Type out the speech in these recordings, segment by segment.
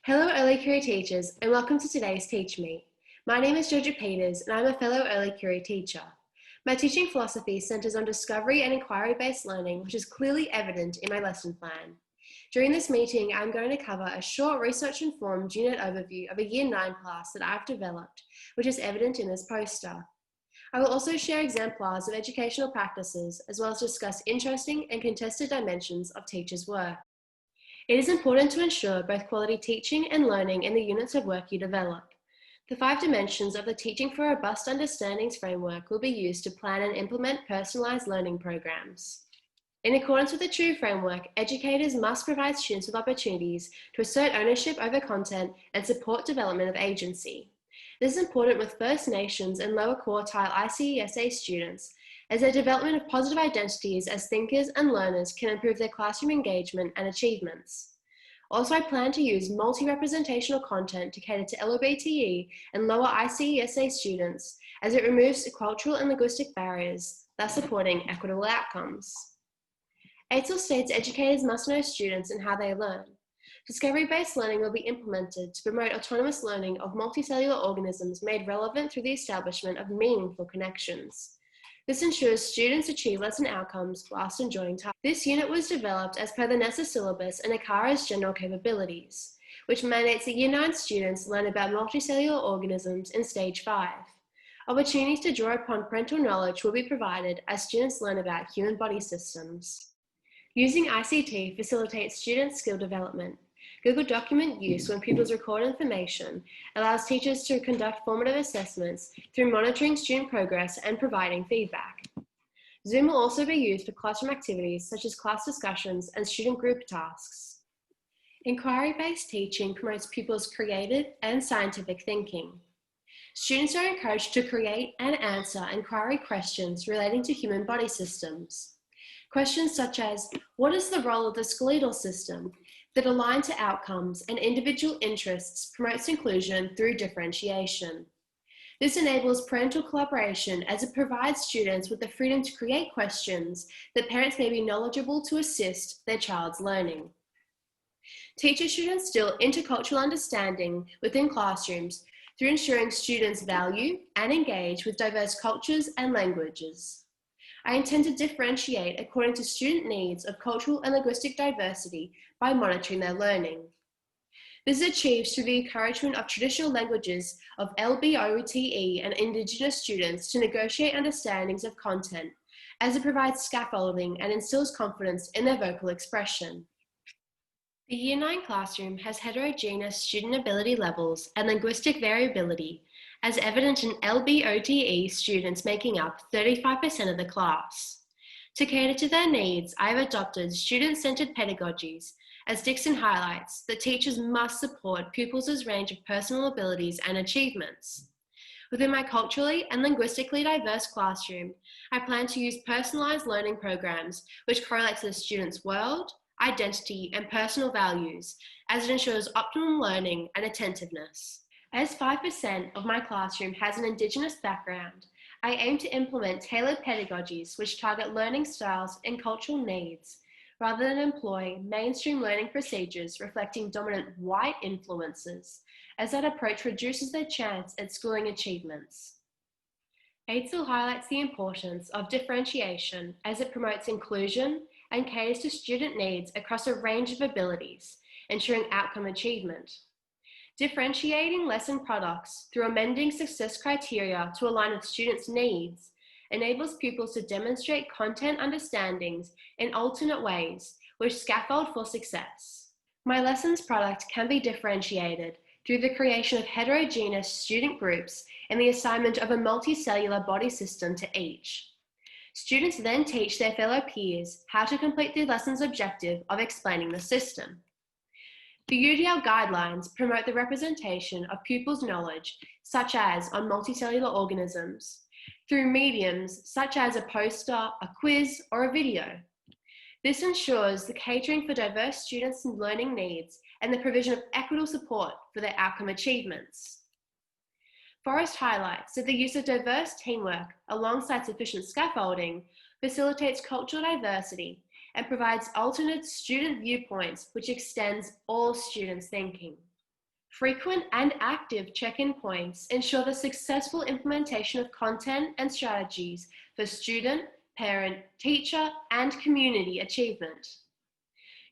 Hello early career teachers and welcome to today's Teach Me. My name is Georgia Peters and I'm a fellow early career teacher. My teaching philosophy centres on discovery and inquiry-based learning, which is clearly evident in my lesson plan. During this meeting, I'm going to cover a short research-informed unit overview of a Year 9 class that I've developed, which is evident in this poster. I will also share exemplars of educational practices, as well as discuss interesting and contested dimensions of teachers' work. It is important to ensure both quality teaching and learning in the units of work you develop. The 5 dimensions of the Teaching for Robust Understandings framework will be used to plan and implement personalised learning programs. In accordance with the TRUE framework, educators must provide students with opportunities to assert ownership over content and support development of agency. This is important with First Nations and lower quartile ICESA students, as their development of positive identities as thinkers and learners can improve their classroom engagement and achievements. Also, I plan to use multi-representational content to cater to LGBTE and lower ICESA students, as it removes cultural and linguistic barriers, thus supporting equitable outcomes. EDTE states educators must know students and how they learn. Discovery-based learning will be implemented to promote autonomous learning of multicellular organisms made relevant through the establishment of meaningful connections. This ensures students achieve lesson outcomes whilst enjoying time. This unit was developed as per the NESA syllabus and ACARA's general capabilities, which mandates that Year 9 students learn about multicellular organisms in Stage 5. Opportunities to draw upon parental knowledge will be provided as students learn about human body systems. Using ICT facilitates student skill development. Google Document use when pupils record information allows teachers to conduct formative assessments through monitoring student progress and providing feedback. Zoom will also be used for classroom activities such as class discussions and student group tasks. Inquiry-based teaching promotes pupils' creative and scientific thinking. Students are encouraged to create and answer inquiry questions relating to human body systems. Questions such as, what is the role of the skeletal system, that align to outcomes and individual interests promotes inclusion through differentiation. This enables parental collaboration as it provides students with the freedom to create questions that parents may be knowledgeable to assist their child's learning. Teachers should instill intercultural understanding within classrooms through ensuring students value and engage with diverse cultures and languages. I intend to differentiate according to student needs of cultural and linguistic diversity by monitoring their learning. This is achieved through the encouragement of traditional languages of LBOTE and Indigenous students to negotiate understandings of content, as it provides scaffolding and instills confidence in their vocal expression. The Year 9 classroom has heterogeneous student ability levels and linguistic variability, as evident in LBOTE students making up 35% of the class. To cater to their needs, I have adopted student-centered pedagogies, as Dixon highlights, that teachers must support pupils' range of personal abilities and achievements. Within my culturally and linguistically diverse classroom, I plan to use personalised learning programs which correlate to the student's world, identity, and personal values, as it ensures optimum learning and attentiveness. As 5% of my classroom has an Indigenous background, I aim to implement tailored pedagogies which target learning styles and cultural needs, rather than employ mainstream learning procedures reflecting dominant white influences, as that approach reduces their chance at schooling achievements. EDTE highlights the importance of differentiation as it promotes inclusion and caters to student needs across a range of abilities, ensuring outcome achievement. Differentiating lesson products through amending success criteria to align with students' needs enables pupils to demonstrate content understandings in alternate ways, which scaffold for success. My lessons product can be differentiated through the creation of heterogeneous student groups and the assignment of a multicellular body system to each. Students then teach their fellow peers how to complete the lesson's objective of explaining the system. The UDL guidelines promote the representation of pupils' knowledge, such as on multicellular organisms, through mediums such as a poster, a quiz, or a video. This ensures the catering for diverse students' learning needs and the provision of equitable support for their outcome achievements. Forrest highlights that the use of diverse teamwork alongside sufficient scaffolding facilitates cultural diversity and provides alternate student viewpoints, which extends all students' thinking. Frequent and active check-in points ensure the successful implementation of content and strategies for student, parent, teacher, and community achievement.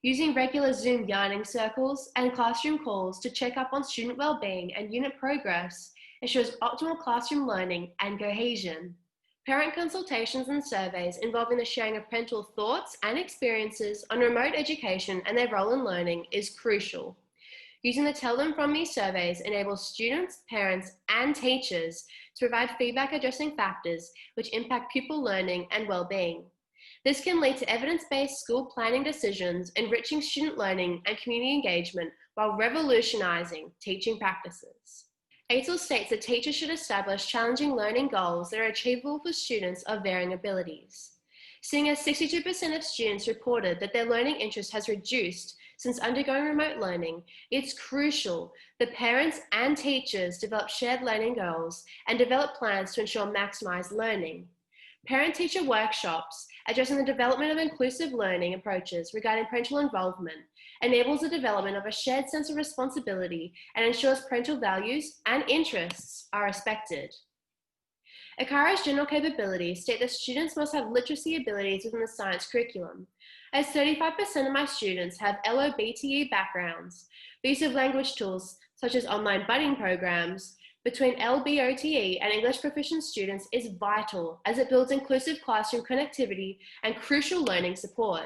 Using regular Zoom yarning circles and classroom calls to check up on student well-being and unit progress ensures optimal classroom learning and cohesion. Parent consultations and surveys involving the sharing of parental thoughts and experiences on remote education and their role in learning is crucial. Using the Tell Them From Me surveys enables students, parents, and teachers to provide feedback addressing factors which impact pupil learning and well-being. This can lead to evidence-based school planning decisions, enriching student learning and community engagement while revolutionizing teaching practices. EDTE states that teachers should establish challenging learning goals that are achievable for students of varying abilities. Seeing as 62% of students reported that their learning interest has reduced since undergoing remote learning, it's crucial that parents and teachers develop shared learning goals and develop plans to ensure maximized learning. Parent-teacher workshops addressing the development of inclusive learning approaches regarding parental involvement enables the development of a shared sense of responsibility and ensures parental values and interests are respected. ACARA's general capabilities state that students must have literacy abilities within the science curriculum. As 35% of my students have LOBTE backgrounds, the use of language tools such as online budding programs between LBOTE and English proficient students is vital as it builds inclusive classroom connectivity and crucial learning support.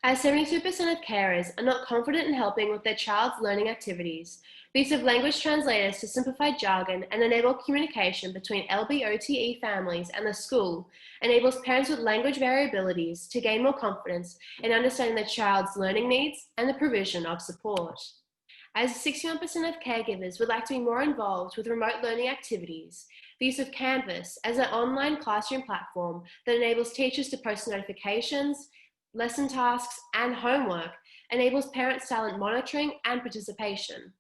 As 72% of carers are not confident in helping with their child's learning activities, the use of language translators to simplify jargon and enable communication between LBOTE families and the school enables parents with language variabilities to gain more confidence in understanding their child's learning needs and the provision of support. As 61% of caregivers would like to be more involved with remote learning activities, the use of Canvas as an online classroom platform that enables teachers to post notifications, lesson tasks, and homework enables parents' talent monitoring and participation.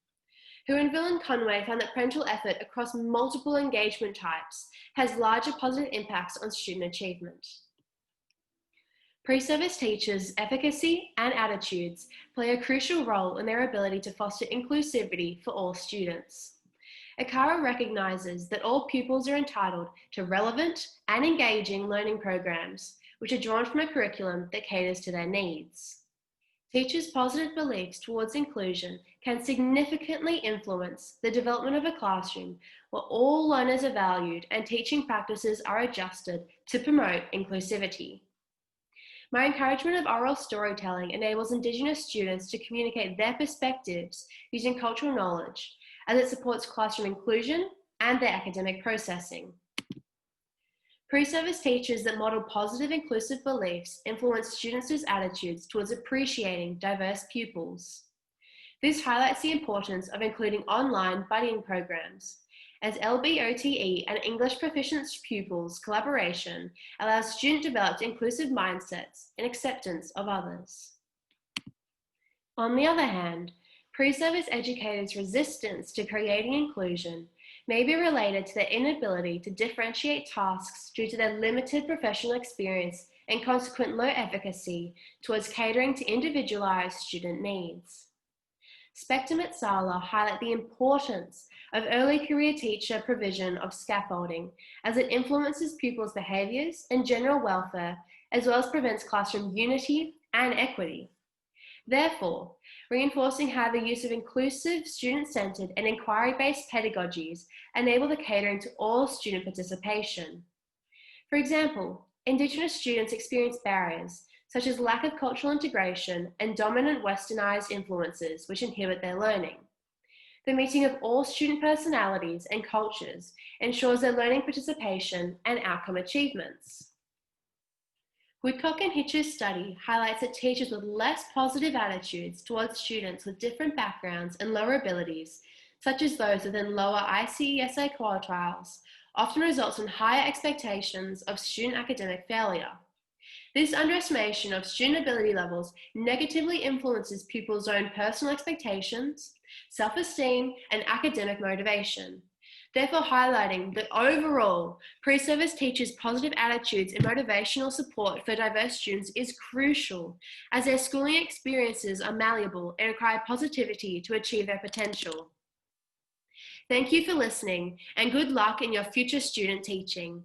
Huonville and Conway found that parental effort across multiple engagement types has larger positive impacts on student achievement. Pre-service teachers' efficacy and attitudes play a crucial role in their ability to foster inclusivity for all students. ACARA recognises that all pupils are entitled to relevant and engaging learning programs, which are drawn from a curriculum that caters to their needs. Teachers' positive beliefs towards inclusion can significantly influence the development of a classroom where all learners are valued and teaching practices are adjusted to promote inclusivity. My encouragement of oral storytelling enables Indigenous students to communicate their perspectives using cultural knowledge, as it supports classroom inclusion and their academic processing. Pre-service teachers that model positive inclusive beliefs influence students' attitudes towards appreciating diverse pupils. This highlights the importance of including online buddying programs, as LBOTE and English proficient pupils' collaboration allows student-developed inclusive mindsets and acceptance of others. On the other hand, pre-service educators' resistance to creating inclusion may be related to their inability to differentiate tasks due to their limited professional experience and consequent low efficacy towards catering to individualized student needs. Spectrum et Sala highlight the importance of early career teacher provision of scaffolding as it influences pupils' behaviours and general welfare, as well as prevents classroom unity and equity. Therefore, reinforcing how the use of inclusive, student-centred and inquiry-based pedagogies enable the catering to all student participation. For example, Indigenous students experience barriers such as lack of cultural integration and dominant westernized influences which inhibit their learning. The meeting of all student personalities and cultures ensures their learning participation and outcome achievements. Woodcock and Hitch's study highlights that teachers with less positive attitudes towards students with different backgrounds and lower abilities, such as those within lower ICESA quartiles, often results in higher expectations of student academic failure. This underestimation of student ability levels negatively influences pupils' own personal expectations, self-esteem, and academic motivation. Therefore, highlighting that overall, pre-service teachers' positive attitudes and motivational support for diverse students is crucial, as their schooling experiences are malleable and require positivity to achieve their potential. Thank you for listening, and good luck in your future student teaching.